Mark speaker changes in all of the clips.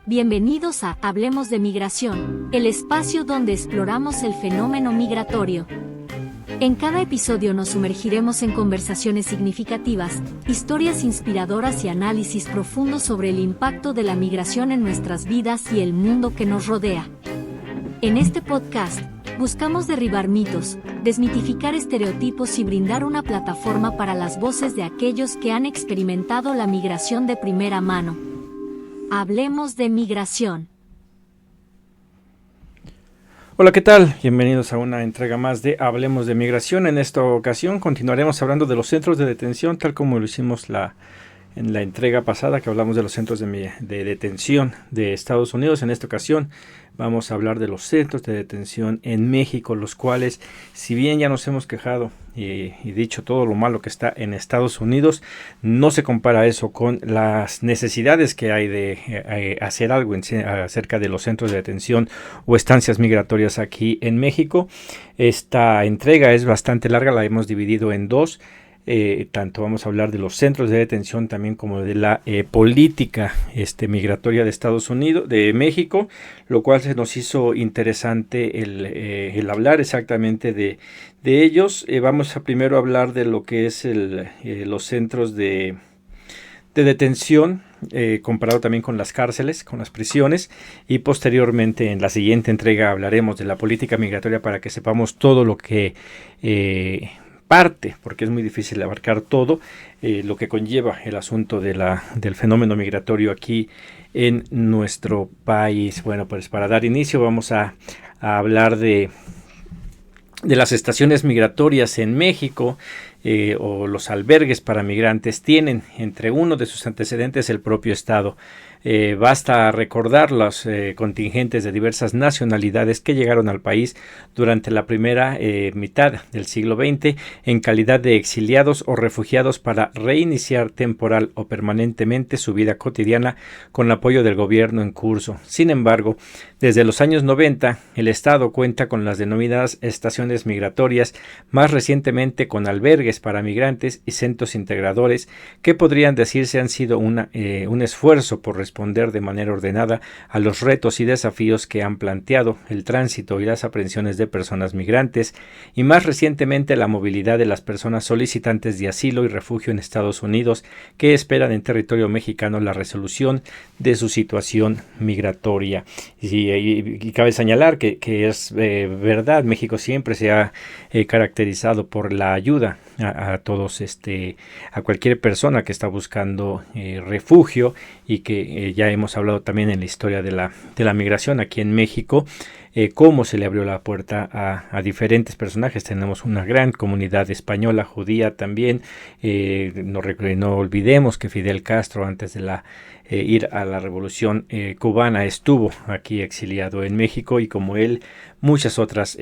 Speaker 1: Bienvenidos a Hablemos de Migración, el espacio donde exploramos el fenómeno migratorio. En cada episodio nos sumergiremos en conversaciones significativas, historias inspiradoras y análisis profundos sobre el impacto de la migración en nuestras vidas y el mundo que nos rodea. En este podcast, buscamos derribar mitos, desmitificar estereotipos y brindar una plataforma para las voces de aquellos que han experimentado la migración de primera mano. Hablemos de migración.
Speaker 2: Hola, ¿qué tal? Bienvenidos a una entrega más de Hablemos de Migración. En esta ocasión continuaremos hablando de los centros de detención, tal como lo hicimos en la entrega pasada, que hablamos de los centros de detención de Estados Unidos. En esta ocasión vamos a hablar de los centros de detención en México, los cuales, si bien ya nos hemos quejado y dicho todo lo malo que está en Estados Unidos, no se compara eso con las necesidades que hay de hacer algo acerca de los centros de detención o estancias migratorias aquí en México. Esta entrega es bastante larga, la hemos dividido en dos. Tanto vamos a hablar de los centros de detención también como de la política migratoria de Estados Unidos, de México, lo cual se nos hizo interesante el hablar exactamente de ellos. Vamos a primero hablar de lo que es los centros de detención, comparado también con las cárceles, con las prisiones, y posteriormente en la siguiente entrega hablaremos de la política migratoria para que sepamos todo lo que parte, porque es muy difícil abarcar todo lo que conlleva el asunto del fenómeno migratorio aquí en nuestro país. Bueno, pues para dar inicio vamos a hablar de las estaciones migratorias en México. O los albergues para migrantes tienen entre uno de sus antecedentes el propio Estado. Basta recordar los contingentes de diversas nacionalidades que llegaron al país durante la primera mitad del siglo XX en calidad de exiliados o refugiados para reiniciar temporal o permanentemente su vida cotidiana con apoyo del gobierno en curso. Sin embargo, desde los años 90, el Estado cuenta con las denominadas estaciones migratorias, más recientemente con albergues para migrantes y centros integradores que podrían decirse han sido un esfuerzo por responder de manera ordenada a los retos y desafíos que han planteado el tránsito y las aprehensiones de personas migrantes y más recientemente la movilidad de las personas solicitantes de asilo y refugio en Estados Unidos que esperan en territorio mexicano la resolución de su situación migratoria. Y cabe señalar que es verdad, México siempre se ha caracterizado por la ayuda a todos, a cualquier persona que está buscando refugio y que ya hemos hablado también en la historia de la migración aquí en México, cómo se le abrió la puerta a diferentes personajes. Tenemos una gran comunidad española, judía también. No olvidemos que Fidel Castro, antes de ir a la revolución cubana, estuvo aquí exiliado en México, y como él, muchas otras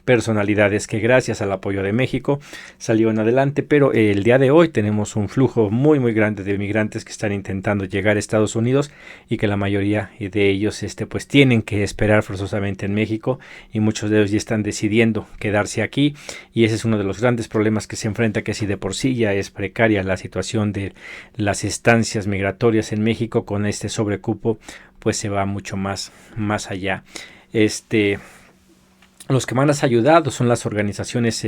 Speaker 2: personalidades que gracias al apoyo de México salieron adelante. Pero el día de hoy tenemos un flujo muy muy grande de migrantes que están intentando llegar a Estados Unidos y que la mayoría de ellos pues tienen que esperar forzosamente en México, y muchos de ellos ya están decidiendo quedarse aquí, y ese es uno de los grandes problemas que se enfrenta, que si de por sí ya es precaria la situación de las estancias migratorias en México, con este sobrecupo pues se va mucho más allá. Los que más han ayudado son las organizaciones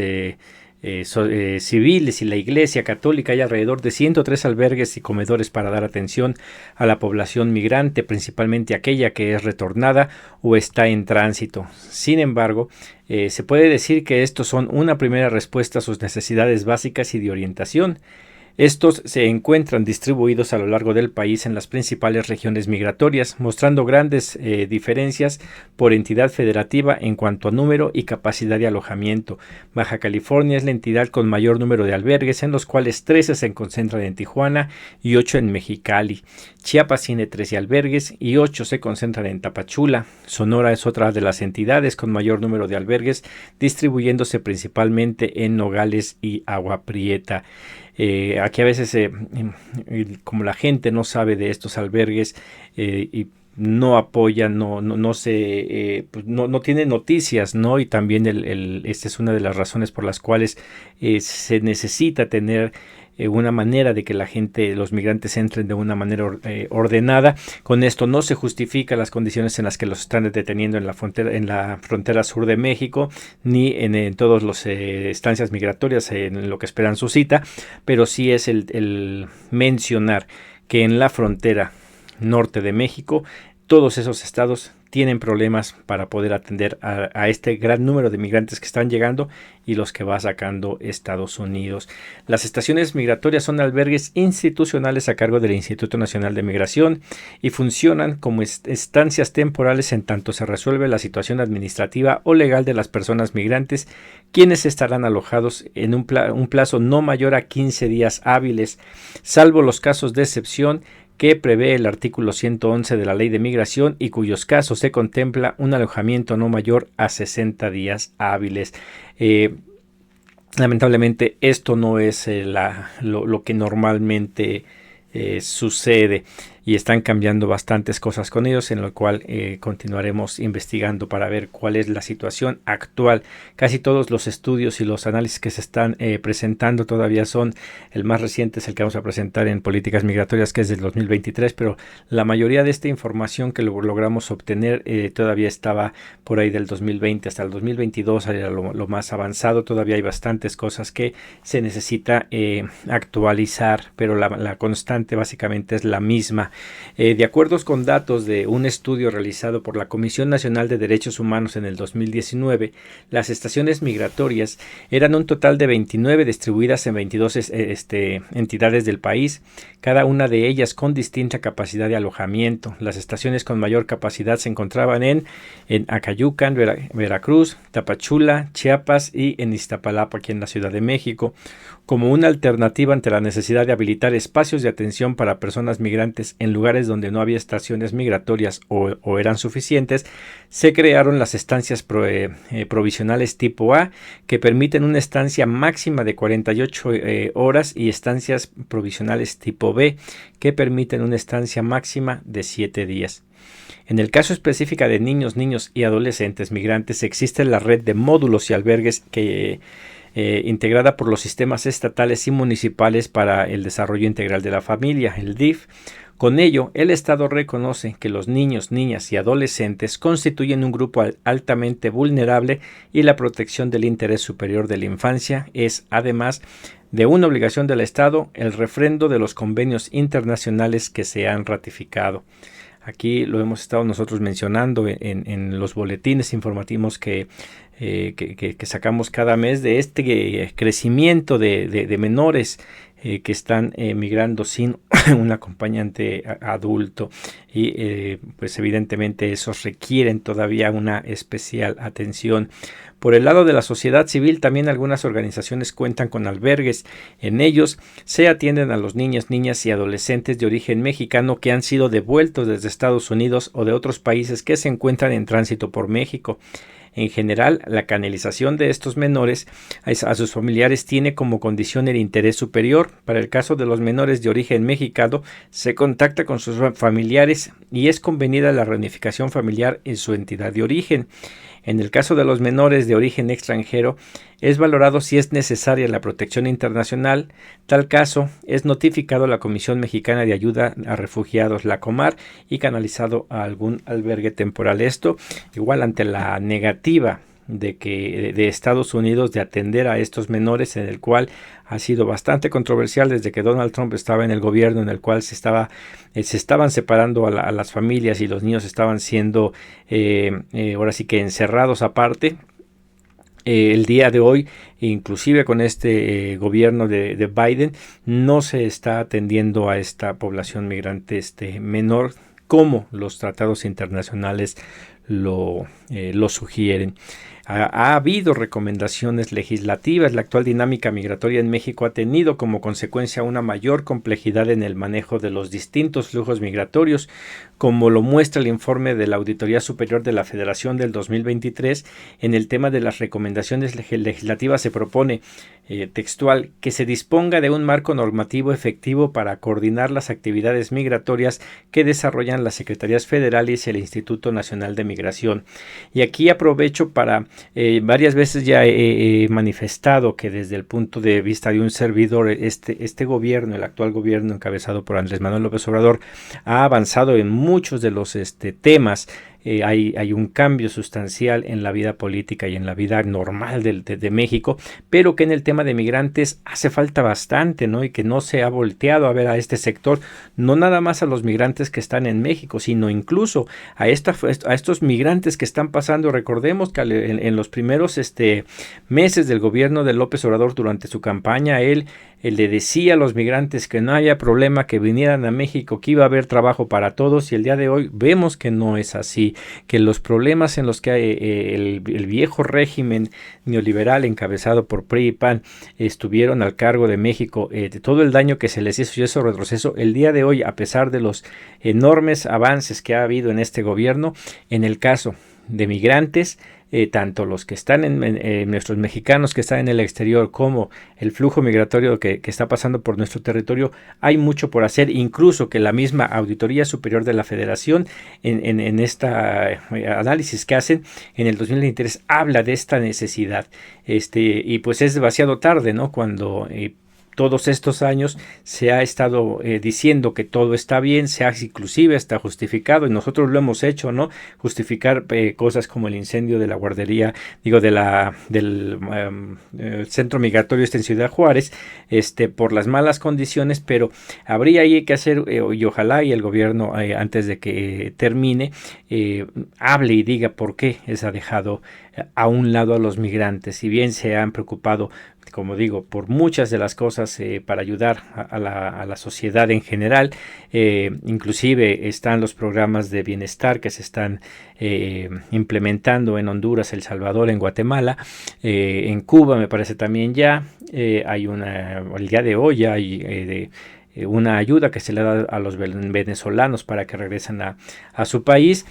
Speaker 2: civiles y la Iglesia Católica. Hay alrededor de 103 albergues y comedores para dar atención a la población migrante, principalmente aquella que es retornada o está en tránsito. Sin embargo, se puede decir que estos son una primera respuesta a sus necesidades básicas y de orientación. Estos se encuentran distribuidos a lo largo del país en las principales regiones migratorias, mostrando grandes diferencias por entidad federativa en cuanto a número y capacidad de alojamiento. Baja California es la entidad con mayor número de albergues, en los cuales 13 se concentran en Tijuana y 8 en Mexicali. Chiapas tiene 13 albergues y 8 se concentran en Tapachula. Sonora es otra de las entidades con mayor número de albergues, distribuyéndose principalmente en Nogales y Agua Prieta. Aquí a veces, como la gente no sabe de estos albergues y no apoya, no tiene noticias, ¿no? Y también esta es una de las razones por las cuales se necesita tener una manera de que los migrantes entren de una manera ordenada. Con esto no se justifica las condiciones en las que los están deteniendo en la frontera sur de México, ni en todas las estancias migratorias en lo que esperan su cita, pero sí es el mencionar que en la frontera norte de México todos esos estados tienen problemas para poder atender a este gran número de migrantes que están llegando y los que va sacando Estados Unidos. Las estaciones migratorias son albergues institucionales a cargo del Instituto Nacional de Migración y funcionan como estancias temporales en tanto se resuelve la situación administrativa o legal de las personas migrantes, quienes estarán alojados en un plazo no mayor a 15 días hábiles, salvo los casos de excepción que prevé el artículo 111 de la Ley de Migración y cuyos casos se contempla un alojamiento no mayor a 60 días hábiles. Lamentablemente esto no es lo que normalmente sucede y están cambiando bastantes cosas con ellos, en lo cual continuaremos investigando para ver cuál es la situación actual. Casi todos los estudios y los análisis que se están presentando todavía son, el más reciente es el que vamos a presentar en Políticas Migratorias, que es del 2023, pero la mayoría de esta información que logramos obtener todavía estaba por ahí del 2020 hasta el 2022, era lo más avanzado. Todavía hay bastantes cosas que se necesita actualizar, pero la constante básicamente es la misma. De acuerdo con datos de un estudio realizado por la Comisión Nacional de Derechos Humanos en el 2019, las estaciones migratorias eran un total de 29 distribuidas en 22 entidades del país, cada una de ellas con distinta capacidad de alojamiento. Las estaciones con mayor capacidad se encontraban en Acayucan, Veracruz, Tapachula, Chiapas y en Iztapalapa, aquí en la Ciudad de México. Como una alternativa ante la necesidad de habilitar espacios de atención para personas migrantes en lugares donde no había estaciones migratorias o eran suficientes, se crearon las estancias provisionales tipo A, que permiten una estancia máxima de 48 horas, y estancias provisionales tipo B, que permiten una estancia máxima de 7 días. En el caso específico de niños y adolescentes migrantes, existe la red de módulos y albergues integrada por los sistemas estatales y municipales para el desarrollo integral de la familia, el DIF. Con ello, el Estado reconoce que los niños, niñas y adolescentes constituyen un grupo altamente vulnerable y la protección del interés superior de la infancia es, además de una obligación del Estado, el refrendo de los convenios internacionales que se han ratificado. Aquí lo hemos estado nosotros mencionando en los boletines informativos que sacamos cada mes de este crecimiento de menores que están migrando sin un acompañante adulto, y pues evidentemente esos requieren todavía una especial atención. Por el lado de la sociedad civil, también algunas organizaciones cuentan con albergues. En ellos se atienden a los niños, niñas y adolescentes de origen mexicano que han sido devueltos desde Estados Unidos o de otros países que se encuentran en tránsito por México. En general, la canalización de estos menores a sus familiares tiene como condición el interés superior. Para el caso de los menores de origen mexicano, se contacta con sus familiares y es convenida la reunificación familiar en su entidad de origen. En el caso de los menores de origen extranjero, es valorado si es necesaria la protección internacional. Tal caso es notificado a la Comisión Mexicana de Ayuda a Refugiados, la Comar, y canalizado a algún albergue temporal. Esto igual ante la negativa de Estados Unidos de atender a estos menores, en el cual ha sido bastante controversial desde que Donald Trump estaba en el gobierno, en el cual se estaban separando a las familias y los niños estaban siendo ahora sí que encerrados aparte. El día de hoy, inclusive con este gobierno de Biden, no se está atendiendo a esta población migrante menor como los tratados internacionales lo sugieren. Ha habido recomendaciones legislativas. La actual dinámica migratoria en México ha tenido como consecuencia una mayor complejidad en el manejo de los distintos flujos migratorios, como lo muestra el informe de la Auditoría Superior de la Federación del 2023. En el tema de las recomendaciones legislativas se propone textual que se disponga de un marco normativo efectivo para coordinar las actividades migratorias que desarrollan las Secretarías Federales y el Instituto Nacional de Migración. Y aquí aprovecho para, varias veces ya he manifestado que desde el punto de vista de un servidor, este gobierno, el actual gobierno encabezado por Andrés Manuel López Obrador, ha avanzado en muchos de los temas. Hay un cambio sustancial en la vida política y en la vida normal de México, pero que en el tema de migrantes hace falta bastante, ¿no? Y que no se ha volteado a ver a este sector, no nada más a los migrantes que están en México, sino incluso a estos migrantes que están pasando. Recordemos que en los primeros meses del gobierno de López Obrador, durante su campaña, él le decía a los migrantes que no había problema, que vinieran a México, que iba a haber trabajo para todos, y el día de hoy vemos que no es así, que los problemas en los que el viejo régimen neoliberal encabezado por PRI y PAN estuvieron al cargo de México, de todo el daño que se les hizo y ese retroceso, el día de hoy, a pesar de los enormes avances que ha habido en este gobierno, en el caso de migrantes, tanto los que están nuestros mexicanos que están en el exterior, como el flujo migratorio que está pasando por nuestro territorio, hay mucho por hacer. Incluso que la misma Auditoría Superior de la Federación, en esta análisis que hacen en el 2023, habla de esta necesidad, y pues es demasiado tarde, ¿no? Cuando todos estos años se ha estado diciendo que todo está bien, inclusive está justificado, y nosotros lo hemos hecho, ¿no? Justificar cosas como el incendio de la guardería, del centro migratorio en Ciudad Juárez, por las malas condiciones, pero habría ahí que hacer, y ojalá y el gobierno, antes de que termine, hable y diga por qué se ha dejado a un lado a los migrantes. Si bien se han preocupado, como digo, por muchas de las cosas para ayudar a la sociedad en general, inclusive están los programas de bienestar que se están implementando en Honduras, El Salvador, en Guatemala, en Cuba me parece también ya, el día de hoy ya hay una ayuda que se le da a los venezolanos para que regresen a su país,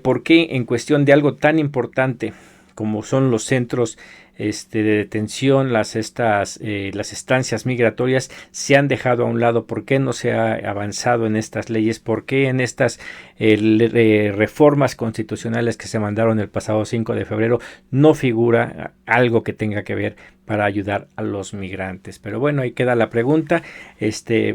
Speaker 2: porque en cuestión de algo tan importante como son los centros de detención, las estancias migratorias, se han dejado a un lado. ¿Por qué no se ha avanzado en estas leyes? ¿Por qué en estas reformas constitucionales que se mandaron el pasado 5 de febrero no figura algo que tenga que ver para ayudar a los migrantes? Pero bueno, ahí queda la pregunta.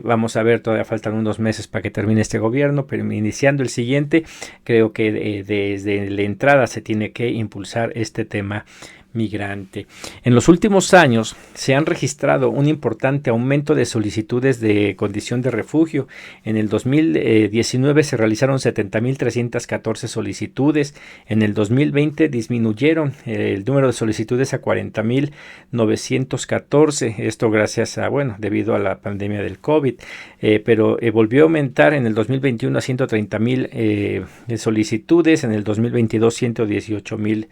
Speaker 2: Vamos a ver, todavía faltan unos meses para que termine este gobierno, pero iniciando el siguiente, creo que desde la entrada se tiene que impulsar este tema migrante. En los últimos años se han registrado un importante aumento de solicitudes de condición de refugio. En el 2019 se realizaron 70.314 solicitudes. En el 2020 disminuyeron el número de solicitudes a 40.914. Esto gracias debido a la pandemia del COVID. Pero volvió a aumentar en el 2021 a 130.000 solicitudes. En el 2022 118.000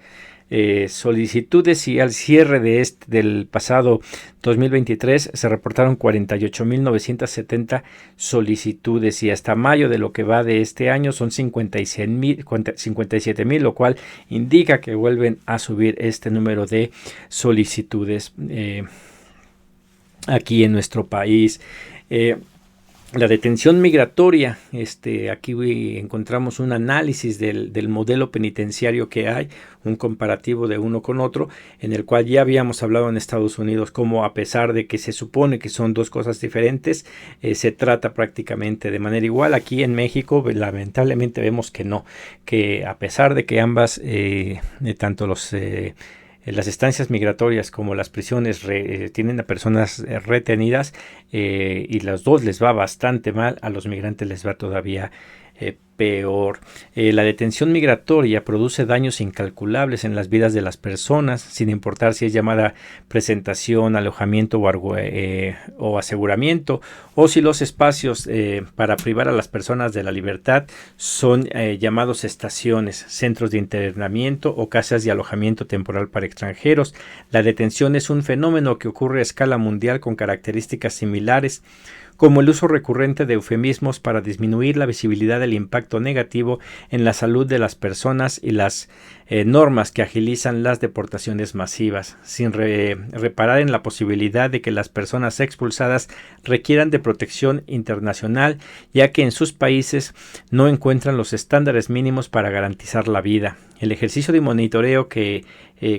Speaker 2: solicitudes, y al cierre del pasado 2023 se reportaron 48.970 solicitudes, y hasta mayo de lo que va de este año son 57.000, lo cual indica que vuelven a subir este número de solicitudes aquí en nuestro país. La detención migratoria, aquí encontramos un análisis del modelo penitenciario que hay, un comparativo de uno con otro, en el cual ya habíamos hablado en Estados Unidos como, a pesar de que se supone que son dos cosas diferentes, se trata prácticamente de manera igual. Aquí en México lamentablemente vemos que no, que a pesar de que ambas, tanto las estancias migratorias como las prisiones tienen a personas retenidas, y las dos les va bastante mal, a los migrantes les va todavía peor. La detención migratoria produce daños incalculables en las vidas de las personas, sin importar si es llamada presentación, alojamiento o aseguramiento, o si los espacios para privar a las personas de la libertad son llamados estaciones, centros de internamiento o casas de alojamiento temporal para extranjeros. La detención es un fenómeno que ocurre a escala mundial con características similares, como el uso recurrente de eufemismos para disminuir la visibilidad del impacto negativo en la salud de las personas y las normas que agilizan las deportaciones masivas, sin reparar en la posibilidad de que las personas expulsadas requieran de protección internacional, ya que en sus países no encuentran los estándares mínimos para garantizar la vida. El ejercicio de monitoreo que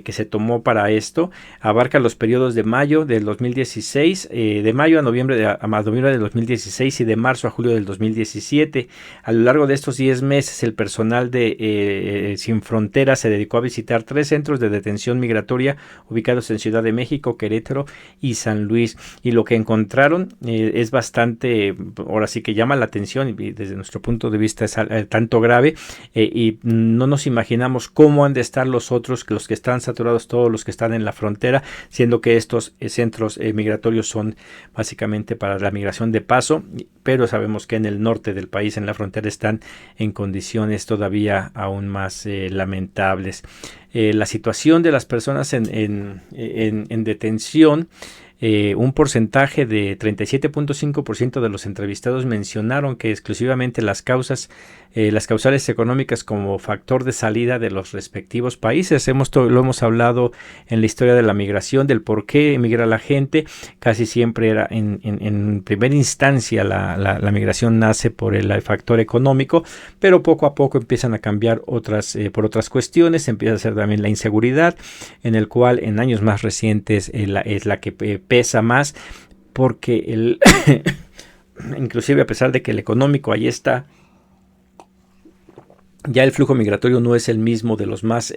Speaker 2: se tomó para esto abarca los periodos de mayo del 2016, de mayo a noviembre del 2016 y de marzo a julio del 2017. A lo largo de estos 10 meses, el personal de Sin Fronteras se dedicó a visitar 3 centros de detención migratoria ubicados en Ciudad de México, Querétaro y San Luis. Y lo que encontraron es bastante, ahora sí que llama la atención, y desde nuestro punto de vista es tanto grave, y no nos imaginamos cómo han de estar los que están saturados, todos los que están en la frontera, siendo que estos centros migratorios son básicamente para la migración de paso, pero sabemos que en el norte del país, en la frontera, están en condiciones todavía aún más lamentables. La situación de las personas en detención, un porcentaje de 37.5% de los entrevistados mencionaron que exclusivamente las causales económicas como factor de salida de los respectivos países. Lo hemos hablado en la historia de la migración, del por qué emigra la gente. Casi siempre era en primera instancia la migración nace por el factor económico, pero poco a poco empiezan a cambiar por otras cuestiones. Empieza a ser también la inseguridad, en el cual en años más recientes es la que pesa más, porque inclusive a pesar de que el económico ahí está, ya el flujo migratorio no es el mismo de los más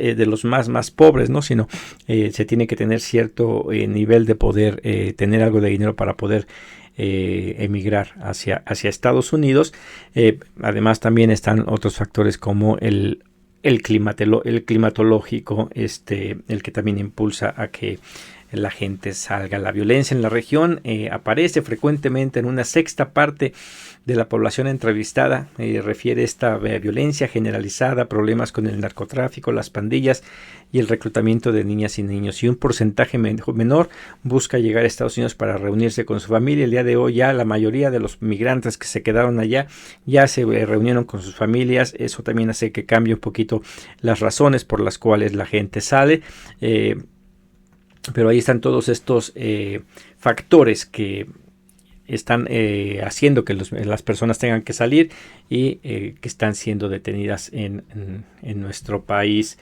Speaker 2: pobres, ¿no? Sino se tiene que tener cierto nivel de poder, tener algo de dinero para poder emigrar hacia Estados Unidos. Además también están otros factores como el climatológico, el que también impulsa a que la gente salga. La violencia en la región aparece frecuentemente en una sexta parte de la población entrevistada. Refiere esta violencia generalizada, problemas con el narcotráfico, las pandillas y el reclutamiento de niñas y niños. Y un porcentaje menor busca llegar a Estados Unidos para reunirse con su familia. El día de hoy ya la mayoría de los migrantes que se quedaron allá ya se reunieron con sus familias. Eso también hace que cambie un poquito las razones por las cuales la gente sale. Pero ahí están todos estos factores que están haciendo que las personas tengan que salir y que están siendo detenidas en nuestro país.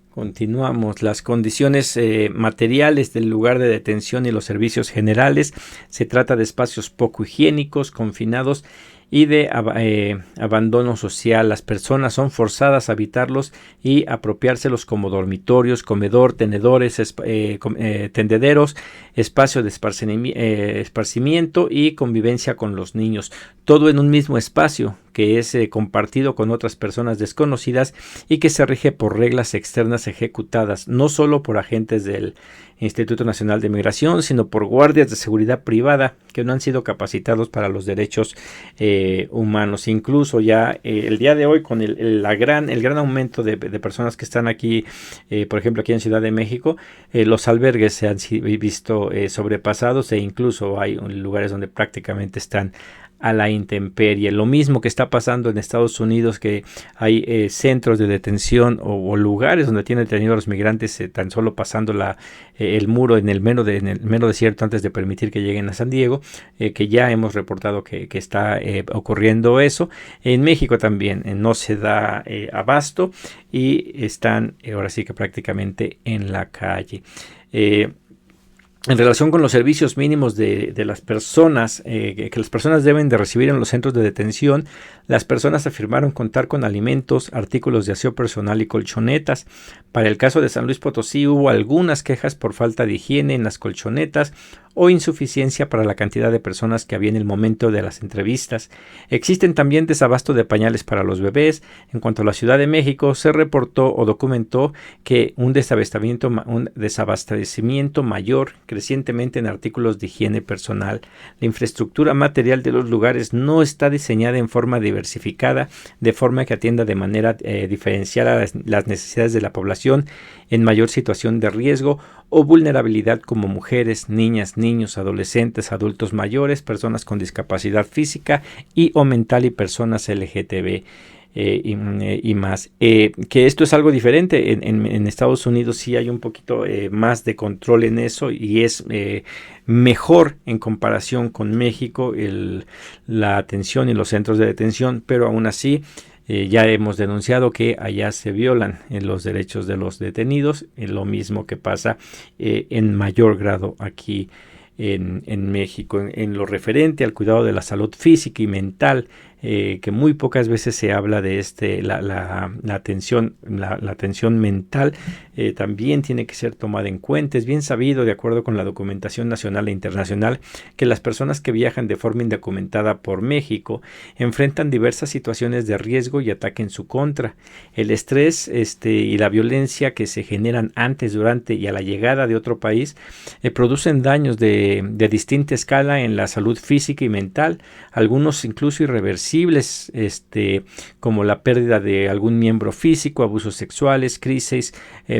Speaker 2: Continuamos. Las condiciones materiales del lugar de detención y los servicios generales. Se trata de espacios poco higiénicos, confinados y de abandono social. Las personas son forzadas a habitarlos y apropiárselos como dormitorios, comedor, tenedores, tendederos, espacio de esparcimiento y convivencia con los niños. Todo en un mismo espacio que es compartido con otras personas desconocidas y que se rige por reglas externas ejecutadas no solo por agentes del Instituto Nacional de Migración, sino por guardias de seguridad privada que no han sido capacitados para los derechos humanos. Incluso ya el día de hoy, con el gran aumento de personas que están aquí, por ejemplo aquí en Ciudad de México, los albergues se han visto sobrepasados, e incluso hay lugares donde prácticamente están a la intemperie. Lo mismo que está pasando en Estados Unidos, que hay centros de detención o lugares donde tienen detenidos a los migrantes tan solo pasando el muro en el mero desierto antes de permitir que lleguen a San Diego, que ya hemos reportado que está ocurriendo eso. En México también no se da abasto y están ahora sí que prácticamente en la calle. En relación con los servicios mínimos de las personas que las personas deben de recibir en los centros de detención, las personas afirmaron contar con alimentos, artículos de aseo personal y colchonetas. Para el caso de San Luis Potosí hubo algunas quejas por falta de higiene en las colchonetas o insuficiencia para la cantidad de personas que había en el momento de las entrevistas. Existen también desabasto de pañales para los bebés. En cuanto a la Ciudad de México, se reportó o documentó que un desabastecimiento mayor recientemente en artículos de higiene personal. La infraestructura material de los lugares no está diseñada en forma diversificada, de forma que atienda de manera diferencial a las necesidades de la población en mayor situación de riesgo o vulnerabilidad, como mujeres, niñas, niños, adolescentes, adultos mayores, personas con discapacidad física y o mental y personas LGTB. y más. Que esto es algo diferente. En Estados Unidos sí hay un poquito más de control en eso y es mejor en comparación con México la atención y los centros de detención, pero aún así ya hemos denunciado que allá se violan los derechos de los detenidos, lo mismo que pasa en mayor grado aquí en México, en lo referente al cuidado de la salud física y mental, que muy pocas veces se habla de la atención mental, también tiene que ser tomada en cuenta. Es bien sabido, de acuerdo con la documentación nacional e internacional, que las personas que viajan de forma indocumentada por México enfrentan diversas situaciones de riesgo y ataque en su contra. El estrés y la violencia que se generan antes, durante y a la llegada de otro país producen daños de distinta escala en la salud física y mental, algunos incluso irreversibles, como la pérdida de algún miembro físico, abusos sexuales, crisis,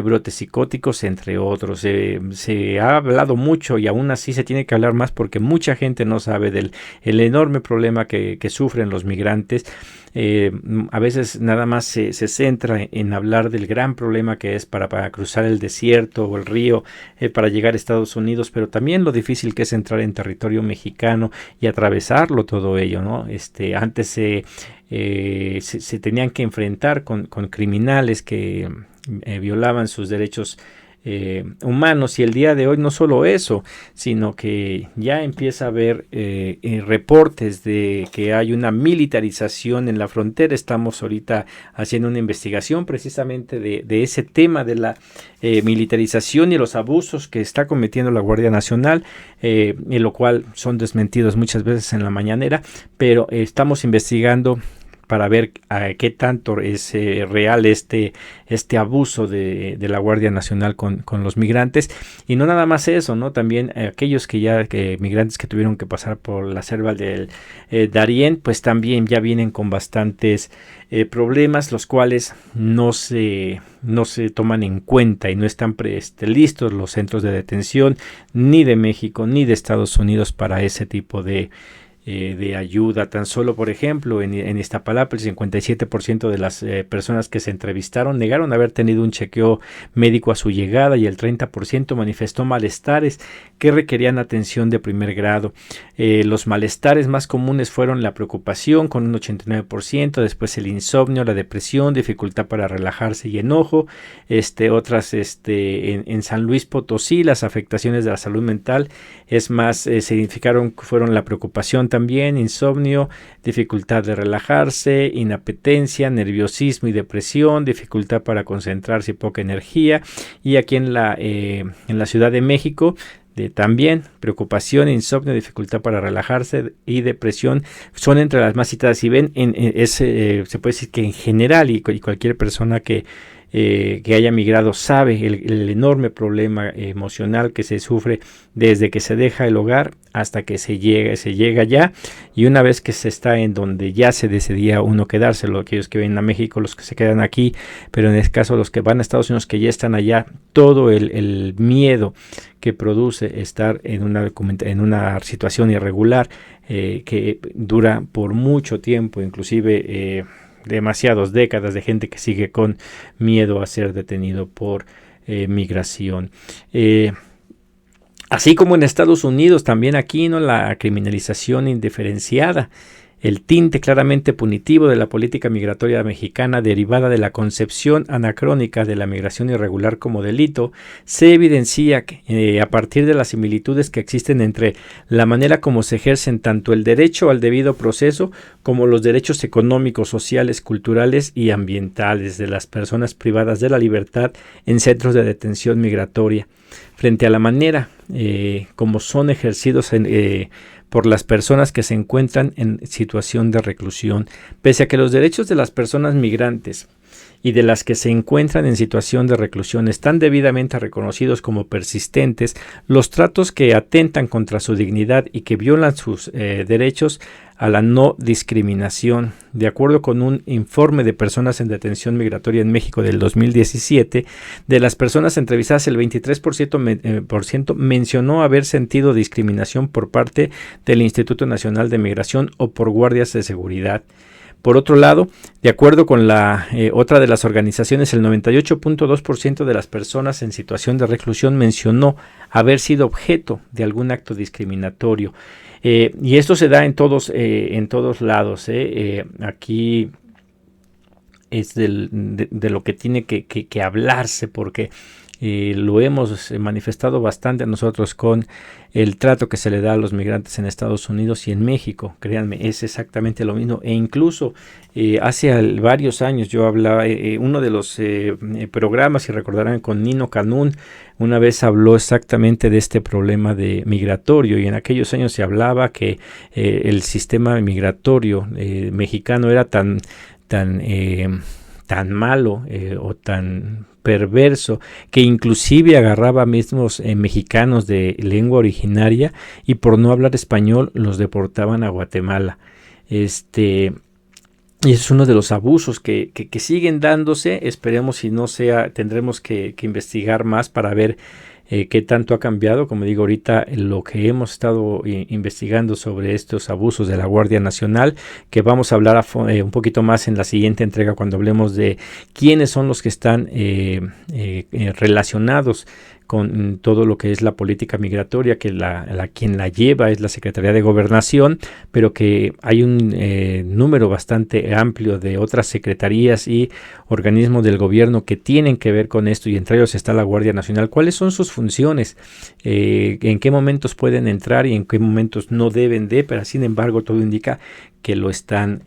Speaker 2: brotes psicóticos, entre otros. Se ha hablado mucho y aún así se tiene que hablar más porque mucha gente no sabe del enorme problema que sufren los migrantes. A veces nada más se centra en hablar del gran problema que es para cruzar el desierto o el río para llegar a Estados Unidos, pero también lo difícil que es entrar en territorio mexicano y atravesarlo todo ello, ¿no? Antes se tenían que enfrentar con criminales que violaban sus derechos humanos, y el día de hoy no solo eso, sino que ya empieza a haber reportes de que hay una militarización en la frontera. Estamos ahorita haciendo una investigación precisamente de ese tema de la militarización y los abusos que está cometiendo la Guardia Nacional, en lo cual son desmentidos muchas veces en la mañanera, pero estamos investigando para ver a qué tanto es real este abuso de la Guardia Nacional con los migrantes. Y no nada más eso, ¿no? También aquellos migrantes que tuvieron que pasar por la selva del Darién, pues también ya vienen con bastantes problemas, los cuales no se toman en cuenta y no están listos los centros de detención ni de México ni de Estados Unidos para ese tipo de ayuda. Tan solo, por ejemplo, en Iztapalapa, el 57% de las personas que se entrevistaron negaron haber tenido un chequeo médico a su llegada, y el 30% manifestó malestares que requerían atención de primer grado. Los malestares más comunes fueron la preocupación, con un 89%, después el insomnio, la depresión, dificultad para relajarse y enojo. Otras en San Luis Potosí, las afectaciones de la salud mental fueron la preocupación también, insomnio, dificultad de relajarse, inapetencia, nerviosismo y depresión, dificultad para concentrarse y poca energía. Y aquí en la Ciudad de México, también preocupación, insomnio, dificultad para relajarse y depresión son entre las más citadas. Si ven, se puede decir que en general y cualquier persona que haya migrado sabe el enorme problema emocional que se sufre desde que se deja el hogar hasta que se llega ya, y una vez que se está en donde ya se decidía uno quedárselo, aquellos que vienen a México, los que se quedan aquí, pero en este caso los que van a Estados Unidos, que ya están allá, todo el miedo que produce estar en una situación irregular que dura por mucho tiempo, inclusive demasiadas décadas, de gente que sigue con miedo a ser detenido por migración. Así como en Estados Unidos, también aquí, ¿no?, la criminalización indiferenciada, el tinte claramente punitivo de la política migratoria mexicana, derivada de la concepción anacrónica de la migración irregular como delito, se evidencia a partir de las similitudes que existen entre la manera como se ejercen tanto el derecho al debido proceso como los derechos económicos, sociales, culturales y ambientales de las personas privadas de la libertad en centros de detención migratoria, frente a la manera como son ejercidos por las personas que se encuentran en situación de reclusión. Pese a que los derechos de las personas migrantes y de las que se encuentran en situación de reclusión están debidamente reconocidos como persistentes, los tratos que atentan contra su dignidad y que violan sus derechos a la no discriminación. De acuerdo con un informe de personas en detención migratoria en México del 2017, de las personas entrevistadas, el 23% mencionó haber sentido discriminación por parte del Instituto Nacional de Migración o por guardias de seguridad. Por otro lado, de acuerdo con la otra de las organizaciones, el 98.2% de las personas en situación de reclusión mencionó haber sido objeto de algún acto discriminatorio. Y esto se da en todos lados. Aquí es de lo que tiene que hablarse, porque lo hemos manifestado bastante nosotros con el trato que se le da a los migrantes en Estados Unidos y en México. Créanme, es exactamente lo mismo. E incluso hace varios años yo hablaba, uno de los programas, si recordarán, con Nino Canún, una vez habló exactamente de este problema de migratorio, y en aquellos años se hablaba que el sistema migratorio mexicano era tan malo o tan perverso, que inclusive agarraba a mismos mexicanos de lengua originaria y por no hablar español los deportaban a Guatemala. Y es uno de los abusos que siguen dándose. Esperemos, si no sea, tendremos que investigar más para ver qué tanto ha cambiado. Como digo, ahorita lo que hemos estado investigando sobre estos abusos de la Guardia Nacional, que vamos a hablar un poquito más en la siguiente entrega cuando hablemos de quiénes son los que están relacionados con todo lo que es la política migratoria, que quien la lleva es la Secretaría de Gobernación, pero que hay un número bastante amplio de otras secretarías y organismos del gobierno que tienen que ver con esto, y entre ellos está la Guardia Nacional. ¿Cuáles son sus funciones? ¿En qué momentos pueden entrar y en qué momentos no deben de? Pero sin embargo todo indica que lo están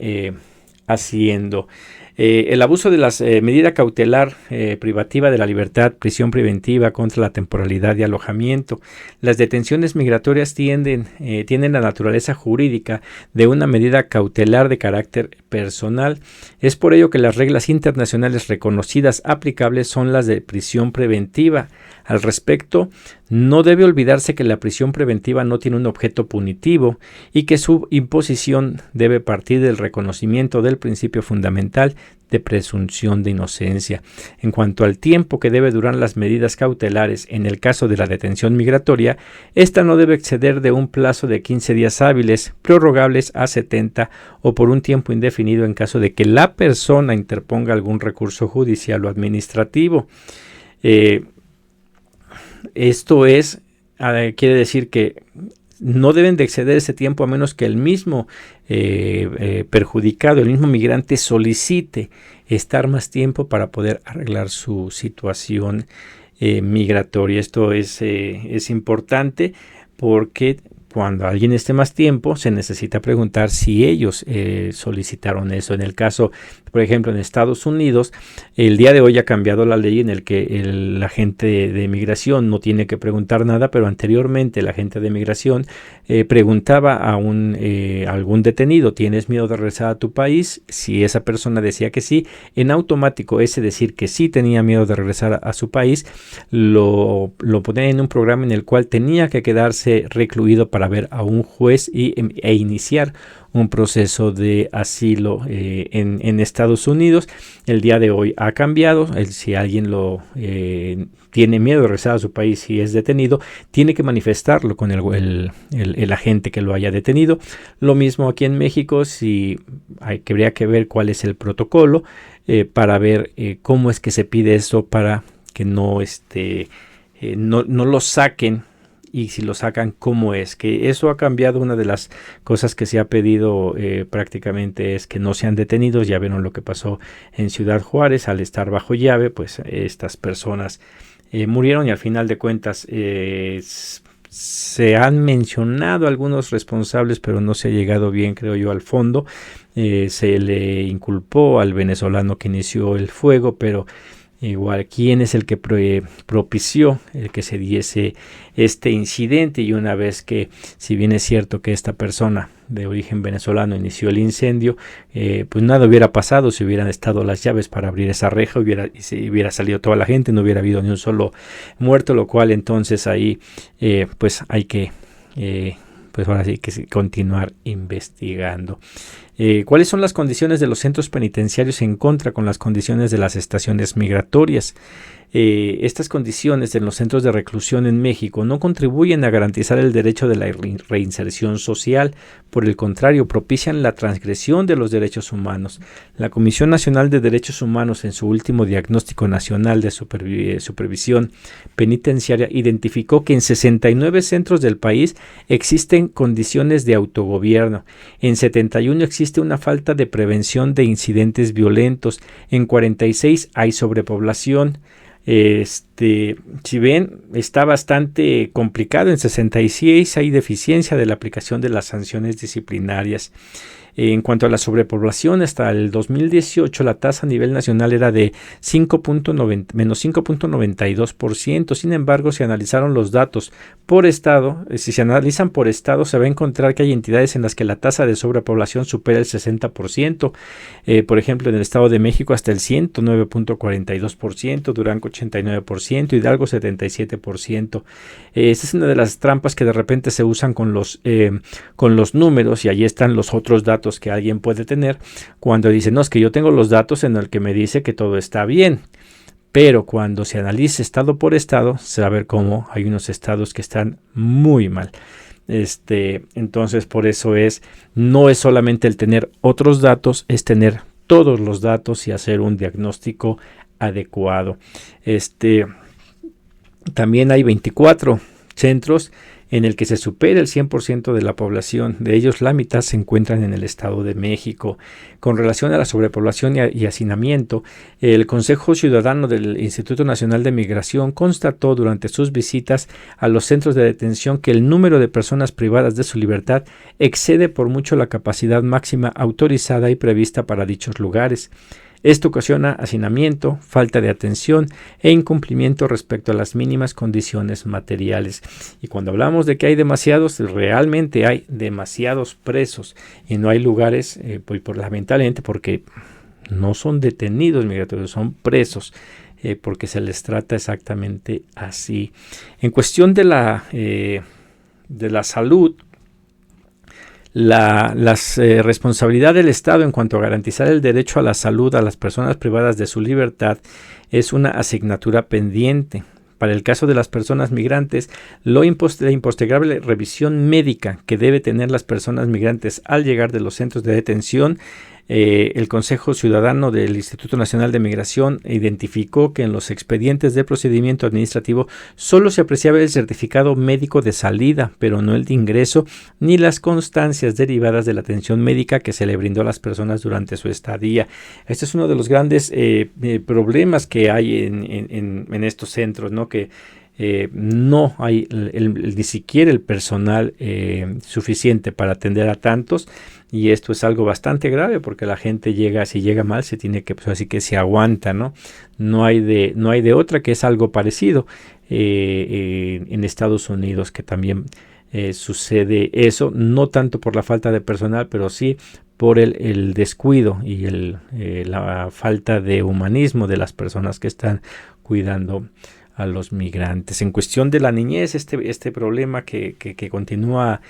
Speaker 2: haciendo. El abuso de las medida cautelar privativa de la libertad, prisión preventiva contra la temporalidad y alojamiento. Las detenciones migratorias tienen la naturaleza jurídica de una medida cautelar de carácter personal. Es por ello que las reglas internacionales reconocidas aplicables son las de prisión preventiva. Al respecto, no debe olvidarse que la prisión preventiva no tiene un objeto punitivo y que su imposición debe partir del reconocimiento del principio fundamental de presunción de inocencia. En cuanto al tiempo que debe durar las medidas cautelares en el caso de la detención migratoria, esta no debe exceder de un plazo de 15 días hábiles, prorrogables a 70 o por un tiempo indefinido en caso de que la persona interponga algún recurso judicial o administrativo. Esto quiere decir que no deben de exceder ese tiempo a menos que el mismo perjudicado, el mismo migrante solicite estar más tiempo para poder arreglar su situación migratoria. Esto es importante porque cuando alguien esté más tiempo se necesita preguntar si ellos solicitaron eso. En el caso, por ejemplo, en Estados Unidos, el día de hoy ha cambiado la ley en el que el agente de migración no tiene que preguntar nada, pero anteriormente el agente de migración preguntaba a algún detenido: ¿tienes miedo de regresar a tu país? Si esa persona decía que sí, en automático ese decir que sí tenía miedo de regresar a su país lo ponía en un programa en el cual tenía que quedarse recluido para ver a un juez e iniciar un proceso de asilo en Estados Unidos. El día de hoy ha cambiado. Si alguien tiene miedo de regresar a su país y es detenido, tiene que manifestarlo con el agente que lo haya detenido. Lo mismo aquí en México, habría que ver cuál es el protocolo para ver cómo es que se pide eso para que no lo saquen. Y si lo sacan, ¿cómo es? Que eso ha cambiado. Una de las cosas que se ha pedido prácticamente es que no sean detenidos. Ya vieron lo que pasó en Ciudad Juárez. Al estar bajo llave, pues estas personas murieron, y al final de cuentas se han mencionado algunos responsables, pero no se ha llegado bien, creo yo, al fondo. Se le inculpó al venezolano que inició el fuego, pero igual, ¿quién es el que propició el que se diese este incidente? Y una vez que, si bien es cierto que esta persona de origen venezolano inició el incendio, pues nada hubiera pasado si hubieran estado las llaves para abrir esa reja, y si hubiera salido toda la gente, no hubiera habido ni un solo muerto, lo cual entonces ahí pues hay que pues ahora sí que continuar investigando. ¿Cuáles son las condiciones de los centros penitenciarios en contra con las condiciones de las estaciones migratorias? Estas condiciones en los centros de reclusión en México no contribuyen a garantizar el derecho de la reinserción social, por el contrario, propician la transgresión de los derechos humanos. La Comisión Nacional de Derechos Humanos, en su último diagnóstico nacional de supervisión penitenciaria, identificó que en 69 centros del país existen condiciones de autogobierno, en 71 existe una falta de prevención de incidentes violentos, en 46 hay sobrepoblación. Si ven, está bastante complicado. En 66 hay deficiencia de la aplicación de las sanciones disciplinarias. En cuanto a la sobrepoblación, hasta el 2018 la tasa a nivel nacional era de menos 5.92%. Sin embargo, si analizaron los datos por estado, si se analizan por estado, se va a encontrar que hay entidades en las que la tasa de sobrepoblación supera el 60%. Por ejemplo, en el Estado de México hasta el 109.42%, Durango 89%, Hidalgo 77%. Esta es una de las trampas que de repente se usan con los números, y ahí están los otros datos que alguien puede tener cuando dice, no, es que yo tengo los datos en el que me dice que todo está bien, pero cuando se analice estado por estado, se va a ver cómo hay unos estados que están muy mal. Entonces, por eso no es solamente el tener otros datos, es tener todos los datos y hacer un diagnóstico adecuado. También hay 24 centros en el que se supera el 100% de la población. De ellos, la mitad se encuentran en el Estado de México. Con relación a la sobrepoblación y hacinamiento, el Consejo Ciudadano del Instituto Nacional de Migración constató durante sus visitas a los centros de detención que el número de personas privadas de su libertad excede por mucho la capacidad máxima autorizada y prevista para dichos lugares. Esto ocasiona hacinamiento, falta de atención e incumplimiento respecto a las mínimas condiciones materiales. Y cuando hablamos de que hay demasiados, realmente hay demasiados presos y no hay lugares, lamentablemente, porque no son detenidos migratorios, son presos, porque se les trata exactamente así. En cuestión de la salud, la responsabilidad del Estado en cuanto a garantizar el derecho a la salud a las personas privadas de su libertad es una asignatura pendiente. Para el caso de las personas migrantes, la impostergable revisión médica que debe tener las personas migrantes al llegar de los centros de detención, el Consejo Ciudadano del Instituto Nacional de Migración identificó que en los expedientes de procedimiento administrativo solo se apreciaba el certificado médico de salida, pero no el de ingreso, ni las constancias derivadas de la atención médica que se le brindó a las personas durante su estadía. Este es uno de los grandes problemas que hay en estos centros, ¿no? Que no hay ni siquiera el personal suficiente para atender a tantos, y esto es algo bastante grave porque la gente si llega mal se tiene que, pues así que se aguanta, no hay de otra, que es algo parecido en Estados Unidos, que también sucede eso, no tanto por la falta de personal, pero sí por el descuido y la falta de humanismo de las personas que están cuidando a los migrantes. En cuestión de la niñez, este problema que continúa